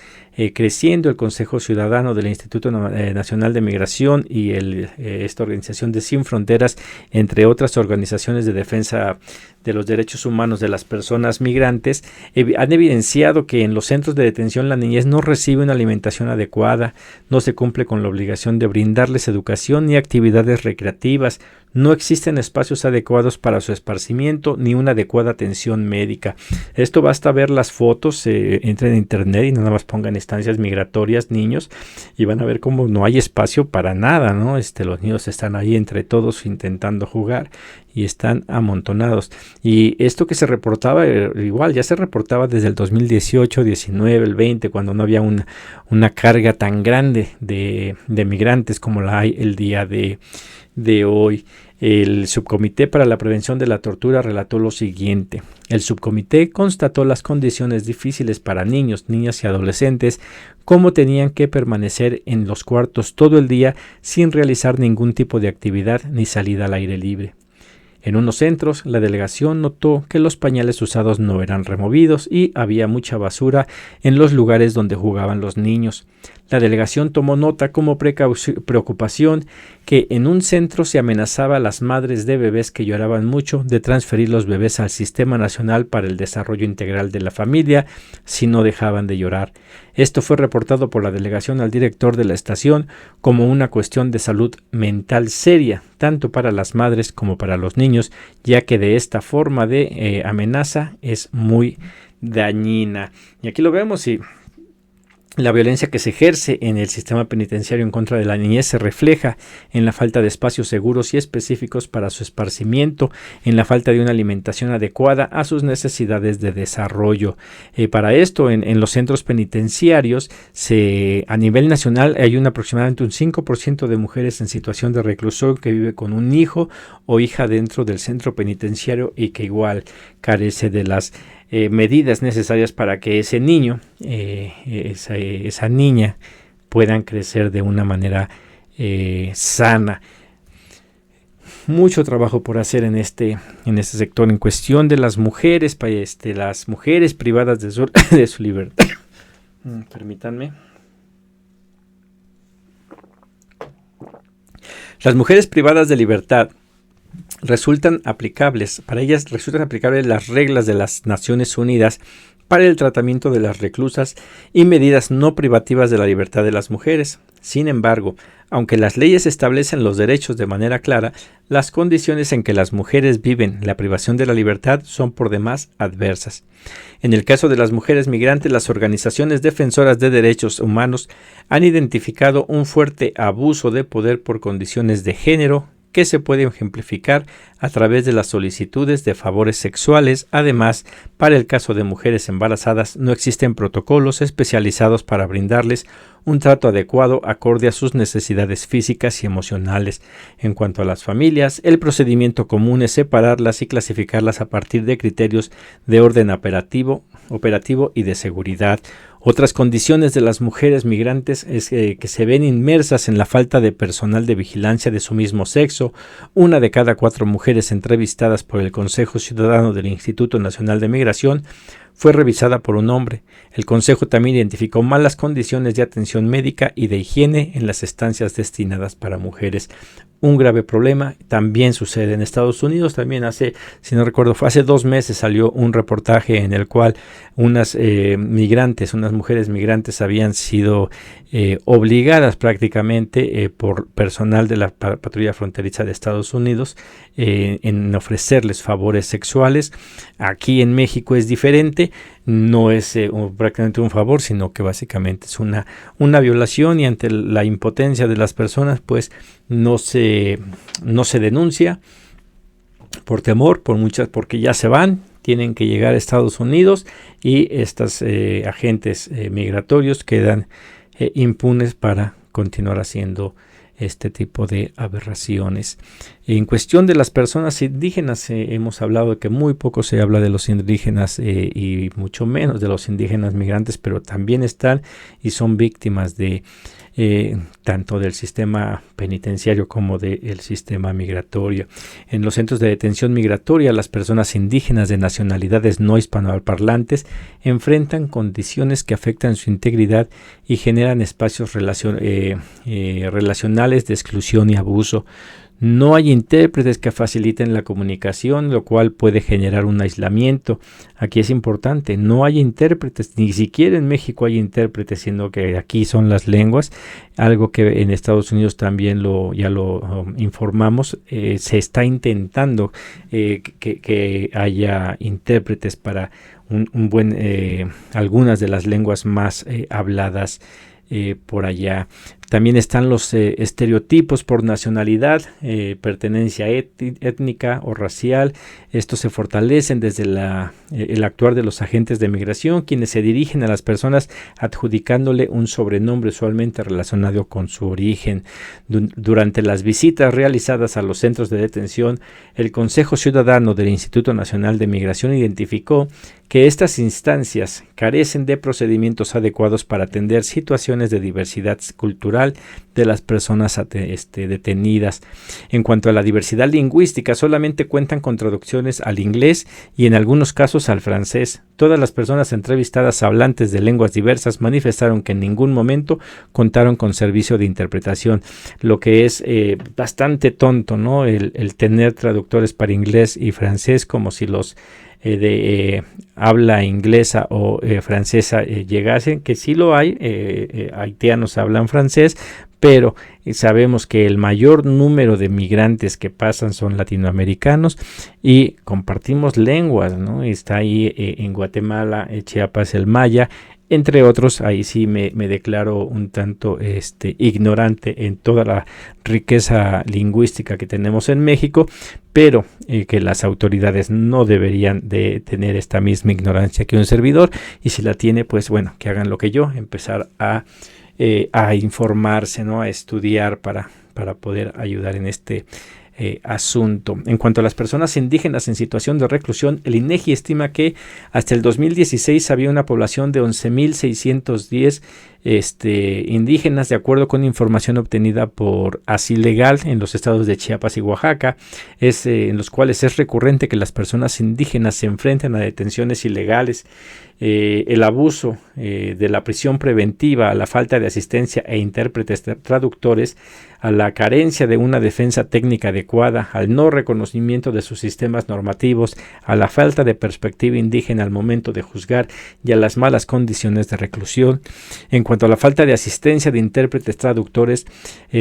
Speaker 2: creciendo, el Consejo Ciudadano del Instituto Nacional de Migración y esta organización de Sin Fronteras, entre otras organizaciones de defensa de los derechos humanos de las personas migrantes, han evidenciado que en los centros de detención la niñez no recibe una alimentación adecuada, no se cumple con la obligación de brindarles educación ni actividades recreativas, no existen espacios adecuados para su esparcimiento ni una adecuada atención médica. Esto basta ver las fotos, entren en internet y nada más pongan estancias migratorias, niños, y van a ver cómo no hay espacio para nada, ¿no? Los niños están ahí entre todos intentando jugar y están amontonados. Y esto que se reportaba, igual ya se reportaba desde el 2018, 19, el 20, cuando no había una carga tan grande de migrantes como la hay el día de hoy. El Subcomité para la Prevención de la Tortura relató lo siguiente. El subcomité constató las condiciones difíciles para niños, niñas y adolescentes, cómo tenían que permanecer en los cuartos todo el día sin realizar ningún tipo de actividad ni salida al aire libre. En unos centros, la delegación notó que los pañales usados no eran removidos y había mucha basura en los lugares donde jugaban los niños. La delegación tomó nota como preocupación que en un centro se amenazaba a las madres de bebés que lloraban mucho de transferir los bebés al Sistema Nacional para el Desarrollo Integral de la Familia si no dejaban de llorar. Esto fue reportado por la delegación al director de la estación como una cuestión de salud mental seria, tanto para las madres como para los niños, ya que de esta forma de amenaza es muy dañina. Y aquí lo vemos y la violencia que se ejerce en el sistema penitenciario en contra de la niñez se refleja en la falta de espacios seguros y específicos para su esparcimiento, en la falta de una alimentación adecuada a sus necesidades de desarrollo. Para esto, en los centros penitenciarios, a nivel nacional hay aproximadamente un 5% de mujeres en situación de reclusión que vive con un hijo o hija dentro del centro penitenciario y que igual carece de las medidas necesarias para que ese niño, esa niña puedan crecer de una manera sana. Mucho trabajo por hacer en este sector en cuestión de las mujeres privadas de su libertad. Permítanme. Las mujeres privadas de libertad para ellas resultan aplicables las reglas de las Naciones Unidas para el tratamiento de las reclusas y medidas no privativas de la libertad de las mujeres. Sin embargo, aunque las leyes establecen los derechos de manera clara, las condiciones en que las mujeres viven la privación de la libertad son por demás adversas. En el caso de las mujeres migrantes, las organizaciones defensoras de derechos humanos han identificado un fuerte abuso de poder por condiciones de género, que se puede ejemplificar a través de las solicitudes de favores sexuales. Además, para el caso de mujeres embarazadas, no existen protocolos especializados para brindarles un trato adecuado acorde a sus necesidades físicas y emocionales. En cuanto a las familias, el procedimiento común es separarlas y clasificarlas a partir de criterios de orden operativo y de seguridad. Otras condiciones de las mujeres migrantes es que se ven inmersas en la falta de personal de vigilancia de su mismo sexo. 1 de cada 4 mujeres entrevistadas por el Consejo Ciudadano del Instituto Nacional de Migración fue revisada por un hombre. El Consejo también identificó malas condiciones de atención médica y de higiene en las estancias destinadas para mujeres. Un grave problema también sucede en Estados Unidos. También hace 2 meses salió un reportaje en el cual unas mujeres migrantes habían sido obligadas prácticamente por personal de la patrulla fronteriza de Estados Unidos en ofrecerles favores sexuales. Aquí en México es diferente, no es prácticamente un favor, sino que básicamente es una violación, y ante la impotencia de las personas pues no se denuncia por temor, porque ya se van, tienen que llegar a Estados Unidos y estos agentes migratorios quedan impunes para continuar haciendo este tipo de aberraciones. En cuestión de las personas indígenas, hemos hablado de que muy poco se habla de los indígenas y mucho menos de los indígenas migrantes, pero también están y son víctimas de tanto del sistema penitenciario como del sistema migratorio. En los centros de detención migratoria, las personas indígenas de nacionalidades no hispanoparlantes enfrentan condiciones que afectan su integridad y generan espacios relacionales de exclusión y abuso. No hay intérpretes que faciliten la comunicación, lo cual puede generar un aislamiento. Aquí es importante, no hay intérpretes, ni siquiera en México hay intérpretes, sino que aquí son las lenguas, algo que en Estados Unidos también ya lo informamos. Se está intentando que haya intérpretes para algunas de las lenguas más habladas por allá. También están los estereotipos por nacionalidad, pertenencia étnica o racial. Estos se fortalecen desde el actuar de los agentes de migración, quienes se dirigen a las personas adjudicándole un sobrenombre usualmente relacionado con su origen. Durante las visitas realizadas a los centros de detención, el Consejo Ciudadano del Instituto Nacional de Migración identificó que estas instancias carecen de procedimientos adecuados para atender situaciones de diversidad cultural laboral de las personas detenidas. En cuanto a la diversidad lingüística, solamente cuentan con traducciones al inglés y en algunos casos al francés. Todas las personas entrevistadas hablantes de lenguas diversas manifestaron que en ningún momento contaron con servicio de interpretación, lo que es bastante tonto, ¿no? El tener traductores para inglés y francés, como si los de habla inglesa o francesa llegasen, que sí lo hay, haitianos hablan francés, pero sabemos que el mayor número de migrantes que pasan son latinoamericanos y compartimos lenguas, ¿no? Está ahí en Guatemala, Chiapas, el maya, entre otros. Ahí sí me declaro un tanto ignorante en toda la riqueza lingüística que tenemos en México, pero que las autoridades no deberían de tener esta misma ignorancia que un servidor, y si la tiene, pues bueno, que hagan lo que yo, empezar a informarse, ¿no? A estudiar para poder ayudar en este asunto. En cuanto a las personas indígenas en situación de reclusión, el INEGI estima que hasta el 2016 había una población de 11.610 indígenas, de acuerdo con información obtenida por Asilegal en los estados de Chiapas y Oaxaca, en los cuales es recurrente que las personas indígenas se enfrenten a detenciones ilegales, el abuso de la prisión preventiva, a la falta de asistencia e intérpretes traductores, a la carencia de una defensa técnica adecuada, al no reconocimiento de sus sistemas normativos, a la falta de perspectiva indígena al momento de juzgar y a las malas condiciones de reclusión. En cuanto a la falta de asistencia de intérpretes traductores,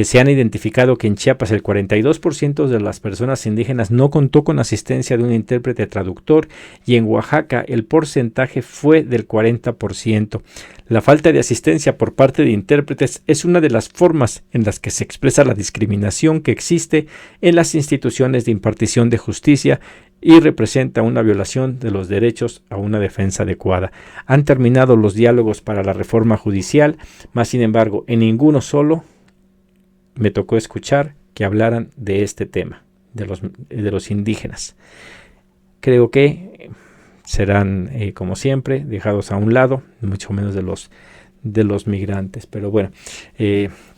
Speaker 2: se han identificado que en Chiapas el 42% de las personas indígenas no contó con asistencia de un intérprete traductor, y en Oaxaca el porcentaje fue del 40%. La falta de asistencia por parte de intérpretes es una de las formas en las que se expresa la discriminación que existe en las instituciones de impartición de justicia y representa una violación de los derechos a una defensa adecuada. Han terminado los diálogos para la reforma judicial, mas sin embargo en ninguno solo me tocó escuchar que hablaran de este tema, de los indígenas. Creo que serán, como siempre, dejados a un lado, mucho menos de los migrantes. Pero bueno,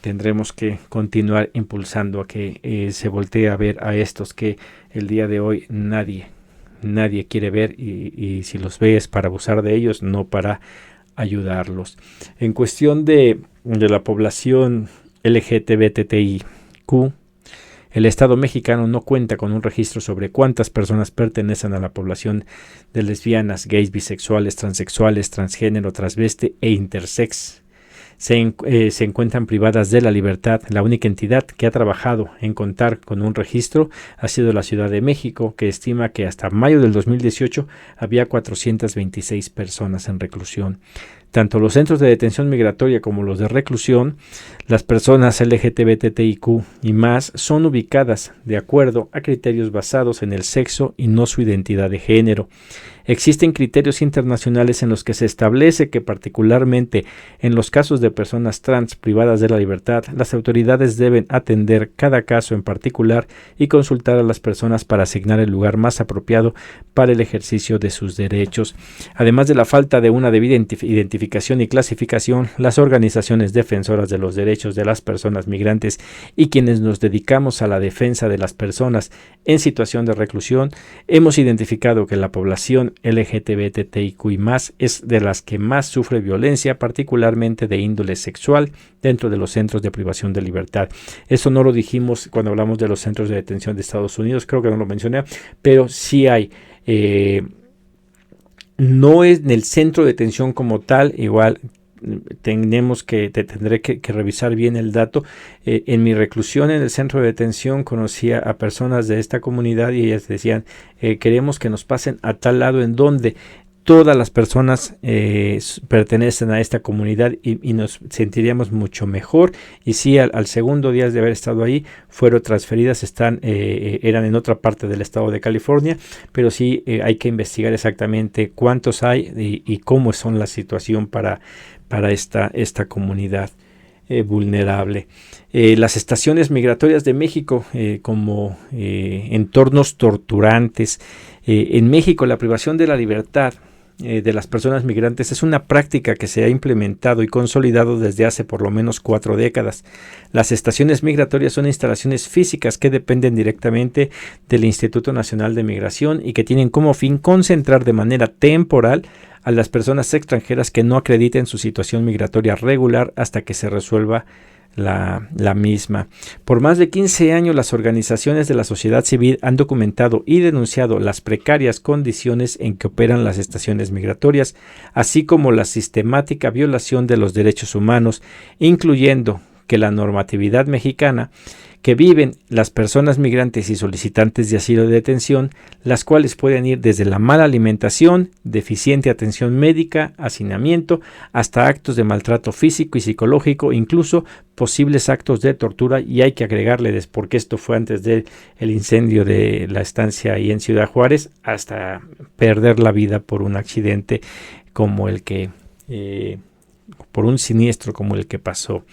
Speaker 2: tendremos que continuar impulsando a que se voltee a ver a estos que el día de hoy nadie quiere ver, y si los ve es para abusar de ellos, no para ayudarlos. En cuestión de la población LGTBTIQ, el Estado mexicano no cuenta con un registro sobre cuántas personas pertenecen a la población de lesbianas, gays, bisexuales, transexuales, transgénero, transvesti e intersex. Se encuentran privadas de la libertad. La única entidad que ha trabajado en contar con un registro ha sido la Ciudad de México, que estima que hasta mayo del 2018 había 426 personas en reclusión. Tanto los centros de detención migratoria como los de reclusión, las personas LGTBTIQ y más son ubicadas de acuerdo a criterios basados en el sexo y no su identidad de género. Existen criterios internacionales en los que se establece que, particularmente en los casos de personas trans privadas de la libertad, las autoridades deben atender cada caso en particular y consultar a las personas para asignar el lugar más apropiado para el ejercicio de sus derechos. Además de la falta de una debida identificación y clasificación, las organizaciones defensoras de los derechos de las personas migrantes y quienes nos dedicamos a la defensa de las personas en situación de reclusión, hemos identificado que la población LGTBTIQ y más es de las que más sufre violencia, particularmente de índole sexual, dentro de los centros de privación de libertad. Eso no lo dijimos cuando hablamos de los centros de detención de Estados Unidos, creo que no lo mencioné, pero sí hay. No es en el centro de detención como tal, igual tendré que revisar bien el dato. En mi reclusión en el centro de detención conocía a personas de esta comunidad y ellas decían, queremos que nos pasen a tal lado en donde todas las personas pertenecen a esta comunidad y nos sentiríamos mucho mejor. Y sí, al segundo día de haber estado ahí, fueron transferidas, eran en otra parte del estado de California, pero sí hay que investigar exactamente cuántos hay y cómo son la situación para esta comunidad vulnerable. Las estaciones migratorias de México como entornos torturantes. En México la privación de la libertad de las personas migrantes es una práctica que se ha implementado y consolidado desde hace por lo menos 4 décadas. Las estaciones migratorias son instalaciones físicas que dependen directamente del Instituto Nacional de Migración y que tienen como fin concentrar de manera temporal a las personas extranjeras que no acrediten su situación migratoria regular hasta que se resuelva la misma. Por más de 15 años, las organizaciones de la sociedad civil han documentado y denunciado las precarias condiciones en que operan las estaciones migratorias, así como la sistemática violación de los derechos humanos, incluyendo que la normatividad mexicana que viven las personas migrantes y solicitantes de asilo de detención, las cuales pueden ir desde la mala alimentación, deficiente atención médica, hacinamiento, hasta actos de maltrato físico y psicológico, incluso posibles actos de tortura, y hay que agregarle, porque esto fue antes del incendio de la estancia ahí en Ciudad Juárez, hasta perder la vida por un accidente como el que, por un siniestro como el que pasó.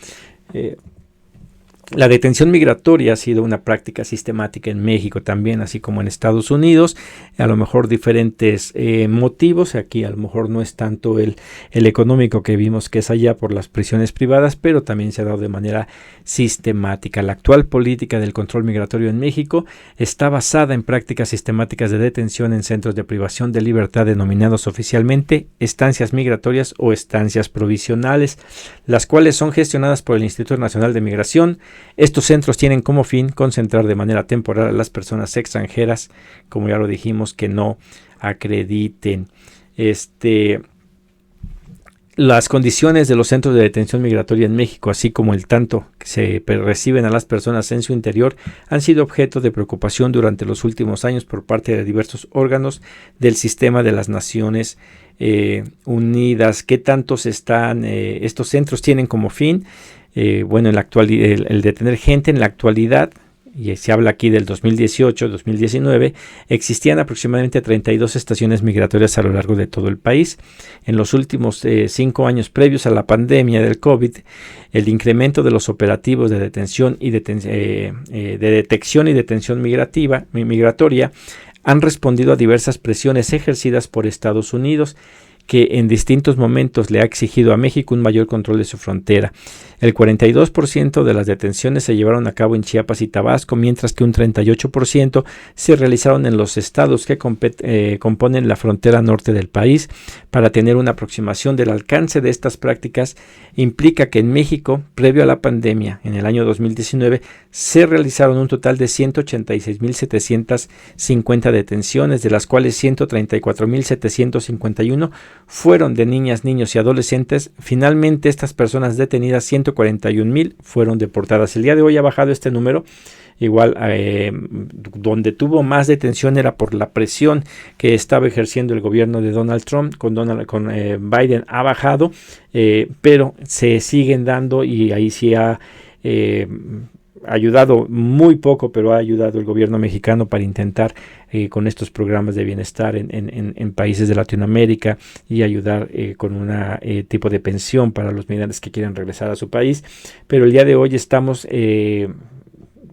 Speaker 2: La detención migratoria ha sido una práctica sistemática en México también, así como en Estados Unidos, a lo mejor diferentes motivos. Aquí a lo mejor no es tanto el económico que vimos que es allá por las prisiones privadas, pero también se ha dado de manera sistemática. La actual política del control migratorio en México está basada en prácticas sistemáticas de detención en centros de privación de libertad denominados oficialmente estancias migratorias o estancias provisionales, las cuales son gestionadas por el Instituto Nacional de Migración. Estos centros tienen como fin concentrar de manera temporal a las personas extranjeras, como ya lo dijimos, que no acrediten. Las condiciones de los centros de detención migratoria en México, así como el tanto que se reciben a las personas en su interior, han sido objeto de preocupación durante los últimos años por parte de diversos órganos del sistema de las Naciones Unidas. ¿Qué tantos estos centros tienen como fin? Bueno, en la actualidad, el detener gente en la actualidad, y se habla aquí del 2018-2019, existían aproximadamente 32 estaciones migratorias a lo largo de todo el país. En los últimos 5 años previos a la pandemia del COVID, el incremento de los operativos de detención y de detección y detención migratoria han respondido a diversas presiones ejercidas por Estados Unidos, que en distintos momentos le ha exigido a México un mayor control de su frontera. El 42% de las detenciones se llevaron a cabo en Chiapas y Tabasco, mientras que un 38% se realizaron en los estados que componen la frontera norte del país. Para tener una aproximación del alcance de estas prácticas, implica que en México, previo a la pandemia, en el año 2019, se realizaron un total de 186.750 detenciones, de las cuales 134.751 fueron de niñas, niños y adolescentes. Finalmente, estas personas detenidas, 141.000, fueron deportadas. El día de hoy ha bajado este número. Igual, donde tuvo más detención era por la presión que estaba ejerciendo el gobierno de Donald Trump. Con Biden ha bajado, pero se siguen dando, y ahí sí ha ayudado muy poco, pero ha ayudado el gobierno mexicano para intentar con estos programas de bienestar en países de Latinoamérica, y ayudar con un tipo de pensión para los migrantes que quieren regresar a su país. Pero el día de hoy estamos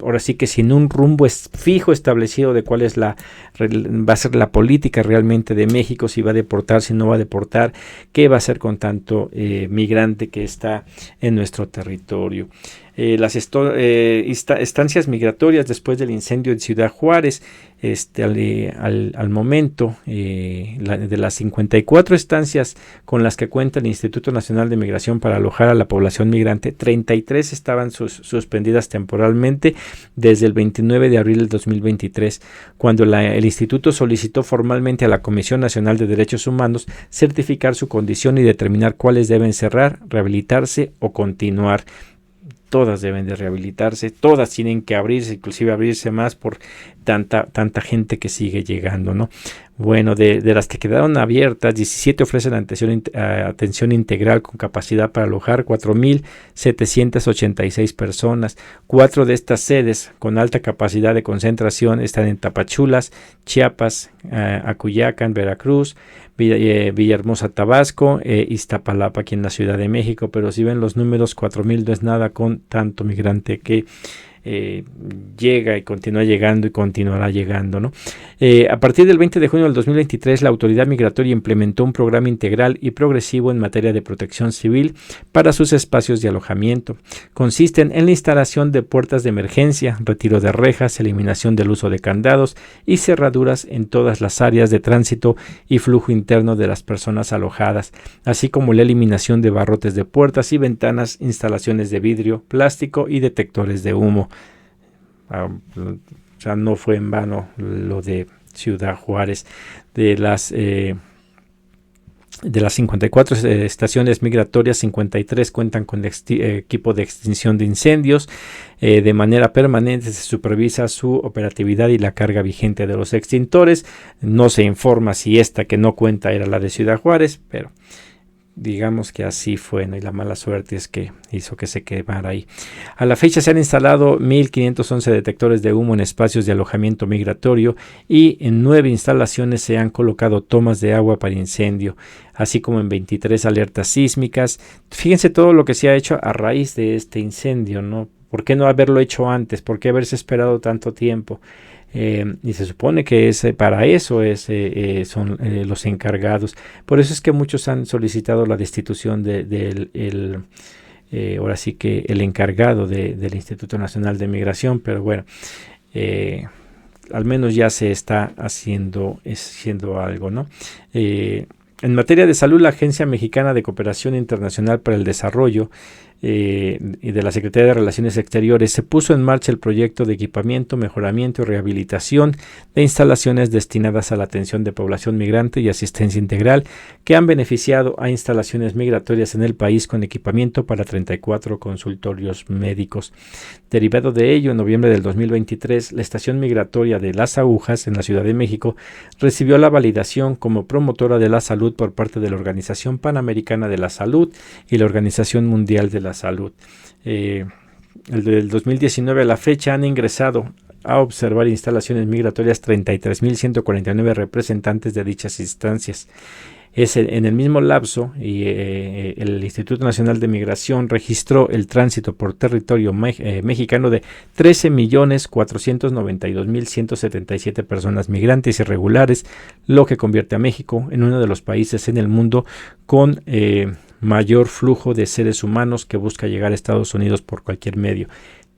Speaker 2: ahora sí que sin un rumbo fijo establecido de cuál es va a ser la política realmente de México, si va a deportar, si no va a deportar, qué va a hacer con tanto migrante que está en nuestro territorio. Las estancias migratorias después del incendio en Ciudad Juárez, al momento de las 54 estancias con las que cuenta el Instituto Nacional de Migración para alojar a la población migrante, 33 estaban suspendidas temporalmente desde el 29 de abril del 2023, cuando el instituto solicitó formalmente a la Comisión Nacional de Derechos Humanos certificar su condición y determinar cuáles deben cerrar, rehabilitarse o continuar. Todas deben de rehabilitarse, todas tienen que abrirse, inclusive abrirse más por tanta gente que sigue llegando, ¿no? Bueno, de las que quedaron abiertas, 17 ofrecen atención integral con capacidad para alojar 4.786 personas. 4 de estas sedes con alta capacidad de concentración están en Tapachulas, Chiapas, Acuyacán, Veracruz, Villahermosa, Tabasco, Iztapalapa, aquí en la Ciudad de México. Pero si ven los números, 4.000 no es nada con tanto migrante que llega y continúa llegando y continuará llegando, ¿no? A partir del 20 de junio del 2023, la autoridad migratoria implementó un programa integral y progresivo en materia de protección civil para sus espacios de alojamiento. Consisten en la instalación de puertas de emergencia, retiro de rejas, eliminación del uso de candados y cerraduras en todas las áreas de tránsito y flujo interno de las personas alojadas, así como la eliminación de barrotes de puertas y ventanas, instalaciones de vidrio, plástico y detectores de humo. O sea, no fue en vano lo de Ciudad Juárez. De las 54 estaciones migratorias, 53 cuentan con equipo de extinción de incendios. De manera permanente se supervisa su operatividad y la carga vigente de los extintores. No se informa si esta que no cuenta era la de Ciudad Juárez, pero digamos que así fue, ¿no? Y la mala suerte es que hizo que se quemara ahí. A la fecha se han instalado 1.511 detectores de humo en espacios de alojamiento migratorio y en 9 instalaciones se han colocado tomas de agua para incendio, así como en 23 alertas sísmicas. Fíjense todo lo que se ha hecho a raíz de este incendio, ¿no? ¿Por qué no haberlo hecho antes? ¿Por qué haberse esperado tanto tiempo? Y se supone que para eso son los encargados. Por eso es que muchos han solicitado la destitución ahora sí que el encargado del Instituto Nacional de Migración, pero bueno, al menos ya se está haciendo algo, ¿no? En materia de salud, la Agencia Mexicana de Cooperación Internacional para el Desarrollo y de la Secretaría de Relaciones Exteriores se puso en marcha el proyecto de equipamiento, mejoramiento y rehabilitación de instalaciones destinadas a la atención de población migrante y asistencia integral, que han beneficiado a instalaciones migratorias en el país con equipamiento para 34 consultorios médicos. Derivado de ello, en noviembre del 2023, la estación migratoria de Las Agujas en la Ciudad de México recibió la validación como promotora de la salud por parte de la Organización Panamericana de la Salud y la Organización Mundial de la Salud. Del 2019 a la fecha han ingresado a observar instalaciones migratorias 33.149 representantes de dichas instancias. En el mismo lapso, el Instituto Nacional de Migración registró el tránsito por territorio mexicano de 13.492.177 personas migrantes irregulares, lo que convierte a México en uno de los países en el mundo con mayor flujo de seres humanos que busca llegar a Estados Unidos por cualquier medio.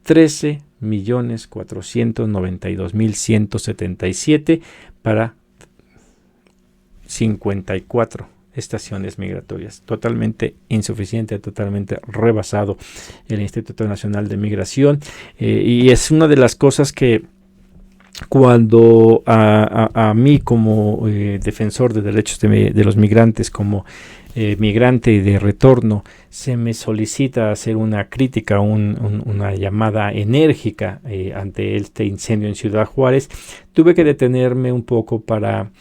Speaker 2: 13.492.177 para 54 estaciones migratorias. Totalmente insuficiente, totalmente rebasado el Instituto Nacional de Migración. Y es una de las cosas que cuando a mí como defensor de derechos de los migrantes, como migrante y de retorno, se me solicita hacer una crítica, una llamada enérgica ante este incendio en Ciudad Juárez, tuve que detenerme un poco para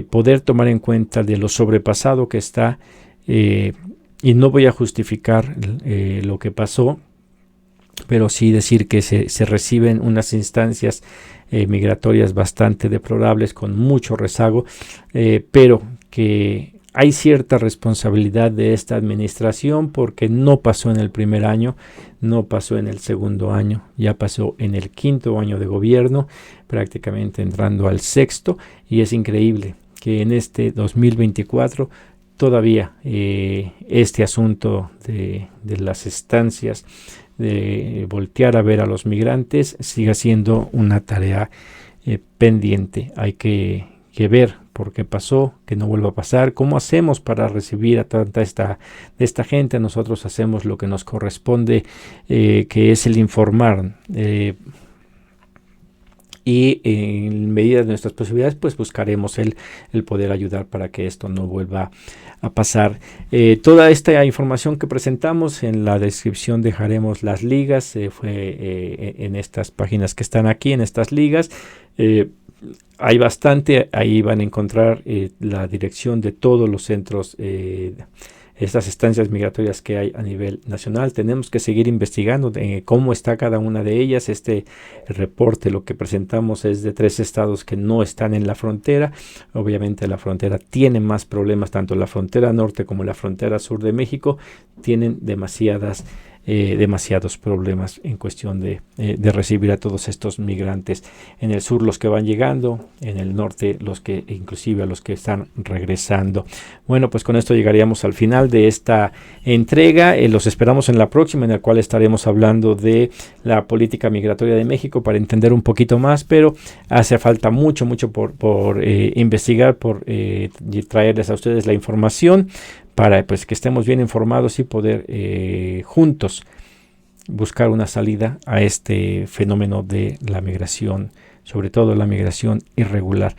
Speaker 2: poder tomar en cuenta de lo sobrepasado que está, y no voy a justificar lo que pasó, pero sí decir que se reciben unas instancias migratorias bastante deplorables, con mucho rezago, pero que hay cierta responsabilidad de esta administración, porque no pasó en el primer año, no pasó en el segundo año, ya pasó en el quinto año de gobierno, prácticamente entrando al sexto, y es increíble que en este 2024 todavía este asunto de las estancias, de voltear a ver a los migrantes, siga siendo una tarea pendiente. Hay que ver por qué pasó, que no vuelva a pasar, cómo hacemos para recibir a tanta esta gente. Nosotros hacemos lo que nos corresponde, que es el informar, y en medida de nuestras posibilidades pues buscaremos el poder ayudar para que esto no vuelva a pasar. Toda esta información que presentamos, en la descripción dejaremos las ligas, en estas páginas que están aquí, en estas ligas. Hay bastante, ahí van a encontrar la dirección de todos los centros, estas estancias migratorias que hay a nivel nacional. Tenemos que seguir investigando cómo está cada una de ellas. Este reporte, lo que presentamos, es de 3 estados que no están en la frontera. Obviamente la frontera tiene más problemas, tanto la frontera norte como la frontera sur de México tienen demasiadas demasiados problemas en cuestión de recibir a todos estos migrantes. En el sur los que van llegando, en el norte inclusive a los que están regresando. Bueno, pues con esto llegaríamos al final de esta entrega. Los esperamos en la próxima, en la cual estaremos hablando de la política migratoria de México para entender un poquito más, pero hace falta mucho por investigar, por traerles a ustedes la información para pues que estemos bien informados y poder juntos buscar una salida a este fenómeno de la migración, sobre todo la migración irregular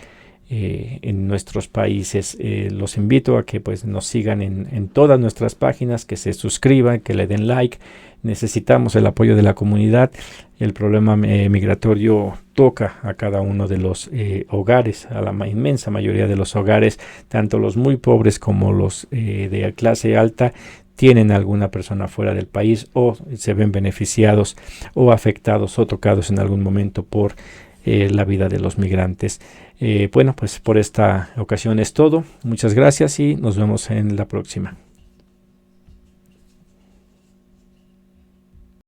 Speaker 2: en nuestros países. Los invito a que pues nos sigan en todas nuestras páginas, que se suscriban, que le den like. Necesitamos el apoyo de la comunidad. El problema migratorio toca a cada uno de los hogares, a la inmensa mayoría de los hogares, tanto los muy pobres como los de clase alta, tienen alguna persona fuera del país o se ven beneficiados o afectados o tocados en algún momento por la vida de los migrantes. Bueno, pues por esta ocasión es todo. Muchas gracias y nos vemos en la próxima.